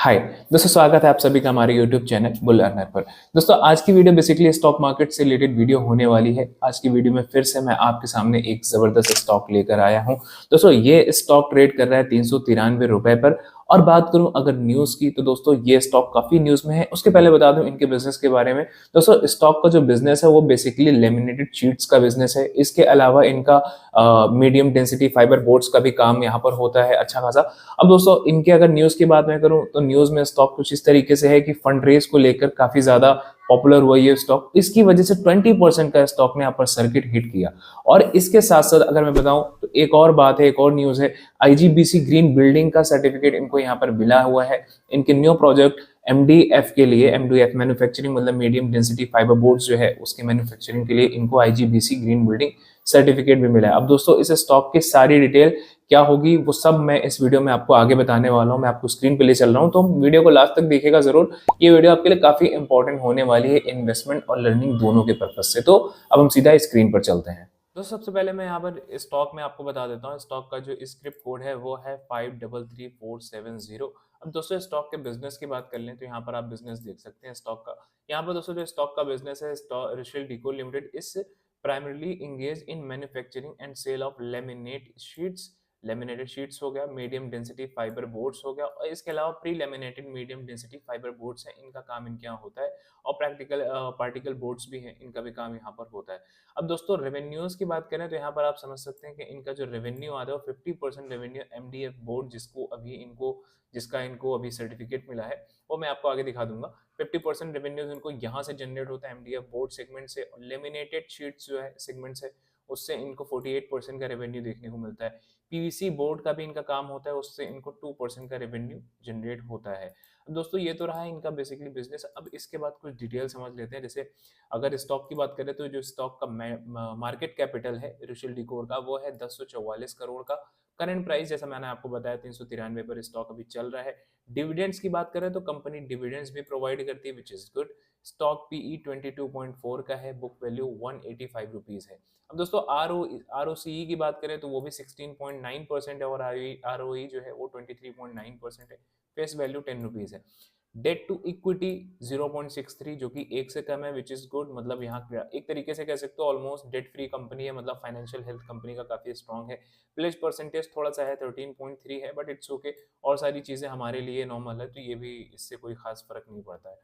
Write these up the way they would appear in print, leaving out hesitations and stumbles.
हाय दोस्तों, स्वागत है आप सभी का हमारे यूट्यूब चैनल बुल अर्नर पर। दोस्तों आज की वीडियो बेसिकली स्टॉक मार्केट से रिलेटेड वीडियो होने वाली है। आज की वीडियो में फिर से मैं आपके सामने एक जबरदस्त स्टॉक लेकर आया हूं। दोस्तों ये स्टॉक ट्रेड कर रहा है 393 रुपए पर। और बात करूं अगर न्यूज की, तो दोस्तों ये स्टॉक काफी न्यूज में है। उसके पहले बता दूं इनके बिजनेस के बारे में। दोस्तों स्टॉक का जो बिजनेस है वो बेसिकली लेमिनेटेड शीट्स का बिजनेस है। इसके अलावा इनका मीडियम डेंसिटी फाइबर बोर्ड्स का भी काम यहाँ पर होता है अच्छा खासा। अब दोस्तों इनके अगर न्यूज की बात मैं करूं तो न्यूज में स्टॉक कुछ इस तरीके से है कि फंड रेज को लेकर काफी ज्यादा पॉपुलर हुआ ये स्टॉक। इसकी वजह से 20% का स्टॉक ने यहाँ पर सर्किट हिट किया। और इसके साथ साथ अगर मैं बताऊं तो एक और बात है, एक और न्यूज है, आईजीबीसी ग्रीन बिल्डिंग का सर्टिफिकेट इनको यहाँ पर मिला हुआ है। इनके न्यू प्रोजेक्ट एमडीएफ के लिए, एमडीएफ मैन्युफैक्चरिंग मतलब मीडियम डेंसिटी फाइबर बोर्ड्स जो है उसके मैन्युफैक्चरिंग के लिए इनको आईजीबीसी ग्रीन बिल्डिंग सर्टिफिकेट भी मिला है। अब दोस्तों इस स्टॉक की सारी डिटेल क्या होगी वो सब मैं इस वीडियो में आपको आगे बताने वाला हूं। मैं आपको स्क्रीन पे ले चल रहा हूं, तो वीडियो को लास्ट तक देखिएगा जरूर। ये वीडियो आपके लिए काफी इंपॉर्टेंट होने वाली है इन्वेस्टमेंट और लर्निंग दोनों के पर्पज से। तो अब हम सीधा स्क्रीन पर चलते हैं। तो सबसे पहले मैं यहाँ पर स्टॉक में आपको बता देता हूँ। स्टॉक का जो स्क्रिप्ट कोड है वो है 533470। अब दोस्तों स्टॉक के बिजनेस की बात कर लें तो यहाँ पर आप बिजनेस देख सकते हैं स्टॉक का। यहाँ पर दोस्तों जो स्टॉक का बिजनेस है, Rushil decor limited is primarily engage in manufacturing and sale of laminate sheets. Laminated sheets हो गया, मीडियम डेंसिटी फाइबर बोर्ड्स हो गया, और इसके अलावा pre laminated medium density fibre boards हैं, इनका काम इनके यहाँ होता है। और प्रैक्टिकल पार्टिकल बोर्ड्स भी हैं, इनका भी काम यहाँ पर होता है। अब दोस्तों रेवेन्यूज की बात करें तो यहाँ पर आप समझ सकते हैं कि इनका जो रेवेन्यू आ रहा है वो 50% रेवेन्यू एमडीएफ बोर्ड जिसका इनको अभी सर्टिफिकेट मिला है वो मैं आपको आगे दिखा दूंगा। 50% रेवेन्यूज इनको यहाँ से जनरेट होता है एमडीएफ बोर्ड सेगमेंट से। लेमिनेटेड शीट्स जो है सेगमेंट से, उससे इनको 48% का रेवेन्यू देखने को मिलता है। पीवीसी बोर्ड का भी इनका काम होता है, उससे इनको 2% का रेवेन्यू जनरेट होता है। दोस्तों ये तो रहा है इनका बेसिकली बिजनेस। अब इसके बाद कुछ डिटेल समझ लेते हैं। जैसे अगर स्टॉक की बात करें तो जो स्टॉक का मार्केट कैपिटल है रिशेल डिकोर का वो है 1044 करोड़ का। करंट प्राइस जैसा मैंने आपको बताया 393 पर स्टॉक अभी चल रहा है। डिविडेंड्स की बात करें तो कंपनी डिविडेंड्स भी प्रोवाइड करती है which is good. Stock PE 22.4 का है, बुक वैल्यू 185 रुपीज है। अब दोस्तों आरओसीई की बात करें तो वो भी 16.9% है, और आरओई जो है वो 23.9% है। फेस वैल्यू 10 रुपीज है। डेट टू इक्विटी 0.63 जो कि एक से कम है विच इज गुड। मतलब यहाँ एक तरीके से कह सकते हो ऑलमोस्ट डेट फ्री कंपनी है, मतलब फाइनेंशियल हेल्थ कंपनी का काफी स्ट्रॉन्ग है। प्लेज परसेंटेज थोड़ा सा है 13.3 है, बट इट्स ओके। और सारी चीजें हमारे लिए नॉर्मल है, तो ये भी इससे कोई खास फर्क नहीं पड़ता है।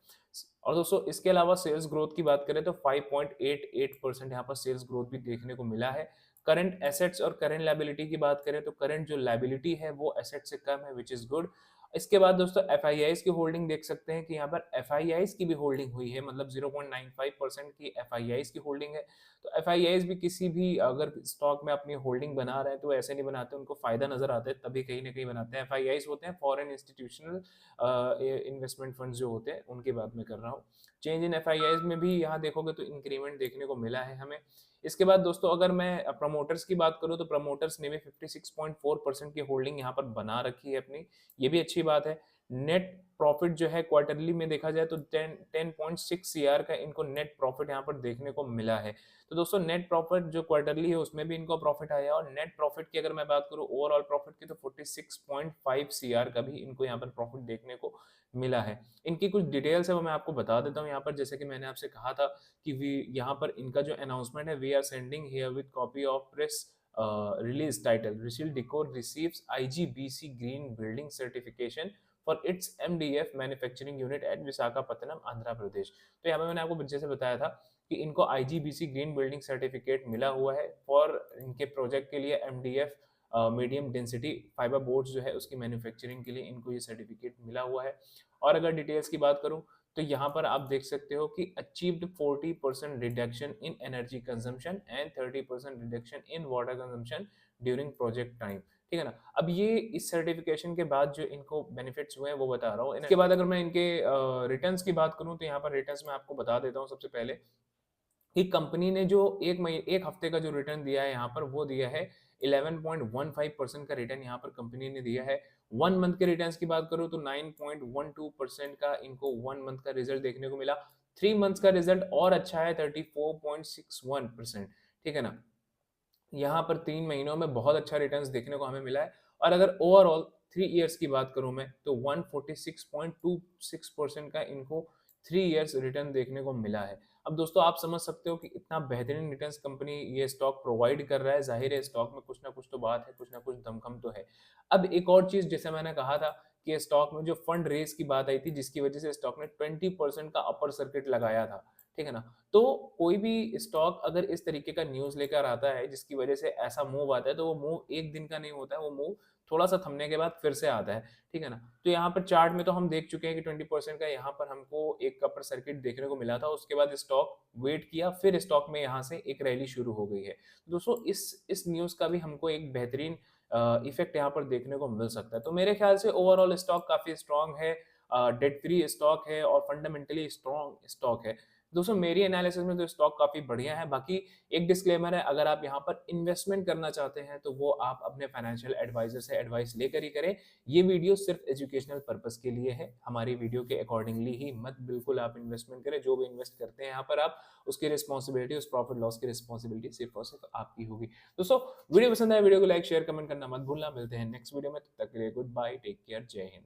और दोस्तों इसके अलावा सेल्स ग्रोथ की बात करें तो 5.88% यहाँ पर सेल्स ग्रोथ भी देखने को मिला है। करंट एसेट्स और करंट लायबिलिटी की बात करें तो करंट जो लायबिलिटी है वो एसेट से कम है विच इज गुड। इसके बाद दोस्तों एफ की होल्डिंग देख सकते हैं कि यहाँ पर एफ की भी होल्डिंग हुई है, मतलब 0.95% की एफ की होल्डिंग है। तो एफ भी किसी भी अगर स्टॉक में अपनी होल्डिंग बना रहे हैं तो ऐसे नहीं बनाते, उनको फायदा नजर आता है तभी कहीं ना कहीं बनाते हैं। एफ होते हैं फॉरेन इंस्टीट्यूशनल इन्वेस्टमेंट फंड जो होते हैं, उनकी बात मैं कर रहा हूँ। चेंज इन एफ में भी यहाँ देखोगे तो इंक्रीमेंट देखने को मिला है हमें। इसके बाद दोस्तों अगर मैं प्रमोटर्स की बात करूं तो प्रमोटर्स ने भी 56.4% की होल्डिंग यहाँ पर बना रखी है अपनी, ये भी अच्छी बात है। नेट प्रॉफिट जो है क्वार्टरली में देखा जाए तो 10.6 सीआर का इनको नेट प्रॉफिट यहाँ पर देखने को मिला है। तो दोस्तों नेट प्रॉफिट जो क्वार्टरली है उसमें भी इनको प्रॉफिट आया, और नेट प्रॉफिट की अगर मैं बात करूं ओवरऑल प्रॉफिट की तो 46.5 सीआर का भी इनको यहाँ पर प्रॉफिट देखने को मिला है। इनकी कुछ डिटेल्स है वो मैं आपको बता देता हूँ यहाँ पर। जैसे कि मैंने आपसे कहा था कि यहाँ पर इनका जो अनाउंसमेंट है, we are sending here with copy of press release title Rushil Decor receives IGBC green building certification for its MDF manufacturing unit at Visakhapatnam Andhra Pradesh. तो यहाँ पे मैंने आपको जैसे बताया था कि इनको आईजीबीसी ग्रीन बिल्डिंग सर्टिफिकेट मिला हुआ है फॉर इनके प्रोजेक्ट के लिए MDF medium density fibre boards जो है उसकी मैन्युफैक्चरिंग के लिए इनको ये सर्टिफिकेट मिला हुआ है। और अगर डिटेल्स की बात करूं तो यहाँ पर आप देख सकते हो कि achieved 40% reduction in energy consumption and 30% reduction in water consumption during project time. ठीक है ना। अब ये इस सर्टिफिकेशन के बाद जो इनको बेनिफिट्स हुए हैं वो बता रहा हूँ। इसके बाद अगर मैं इनके रिटर्न्स की बात करूँ तो यहाँ पर रिटर्न्स में आपको बता देता हूँ सबसे पहले कि कंपनी ने जो एक हफ्ते का जो रिटर्न दिया है यहाँ पर वो दिया है 11.15% का रिटर्न यहाँ पर कंपनी ने दिया है। 1 मंथ के रिटर्न्स की बात करूँ तो 9.12% का इनको 1 मंथ का रिजल्ट देखने को मिला। 3 मंथ्स का रिजल्ट और अच्छा है 34.61%। ठीक है ना। यहाँ पर 3 महीनों में बहुत अच्छा रिटर्न्स देखने को हमें मिला है। और अगर ओवरऑल 3 इयर्स की बात करूं मैं तो 146.26% का इनको 3 इयर्स रिटर्न देखने को मिला है। अब दोस्तों आप समझ सकते हो कि इतना बेहतरीन रिटर्न्स कंपनी ये स्टॉक प्रोवाइड कर रहा है, जाहिर है स्टॉक में कुछ ना कुछ तो बात है, कुछ ना कुछ दमखम तो है। अब एक और चीज जैसे मैंने कहा था कि स्टॉक में जो फंड रेज की बात आई थी जिसकी वजह से स्टॉक ने 20% का अपर सर्किट लगाया था, ठीक है ना। तो कोई भी स्टॉक अगर इस तरीके का न्यूज लेकर आता है जिसकी वजह से ऐसा मूव आता है तो वो मूव एक दिन का नहीं होता है, वो मूव थोड़ा सा थमने के बाद फिर से आता है, ठीक है ना। तो यहाँ पर चार्ट में तो हम देख चुके हैं कि 20% का यहाँ पर हमको एक अपर सर्किट देखने को मिला था, उसके बाद स्टॉक वेट किया, फिर स्टॉक में यहाँ से एक रैली शुरू हो गई है। दोस्तों इस न्यूज का भी हमको एक बेहतरीन इफेक्ट यहाँ पर देखने को मिल सकता है। तो मेरे ख्याल से ओवरऑल स्टॉक काफी स्ट्रांग है, डेट फ्री स्टॉक है और फंडामेंटली स्ट्रॉन्ग स्टॉक है। दोस्तों मेरी एनालिसिस में तो स्टॉक काफी बढ़िया है। बाकी एक डिस्क्लेमर है, अगर आप यहाँ पर इन्वेस्टमेंट करना चाहते हैं तो वो आप अपने फाइनेंशियल एडवाइजर से एडवाइस लेकर ही करें। ये वीडियो सिर्फ एजुकेशनल पर्पस के लिए है, हमारी वीडियो के अकॉर्डिंगली ही मत बिल्कुल आप इन्वेस्टमेंट करें। जो भी इन्वेस्ट करते हैं यहाँ पर आप, उसकी रिस्पॉन्सिबिलिटी, उस प्रॉफिट लॉस की रिस्पॉन्सिबिलिटी सिर्फ और सिर्फ आपकी होगी। दोस्तों वीडियो पसंद आए वीडियो को लाइक शेयर कमेंट करना मत भूलना। मिलते हैं नेक्स्ट वीडियो में, तब तक के लिए गुड बाय, टेक केयर, जय हिंद।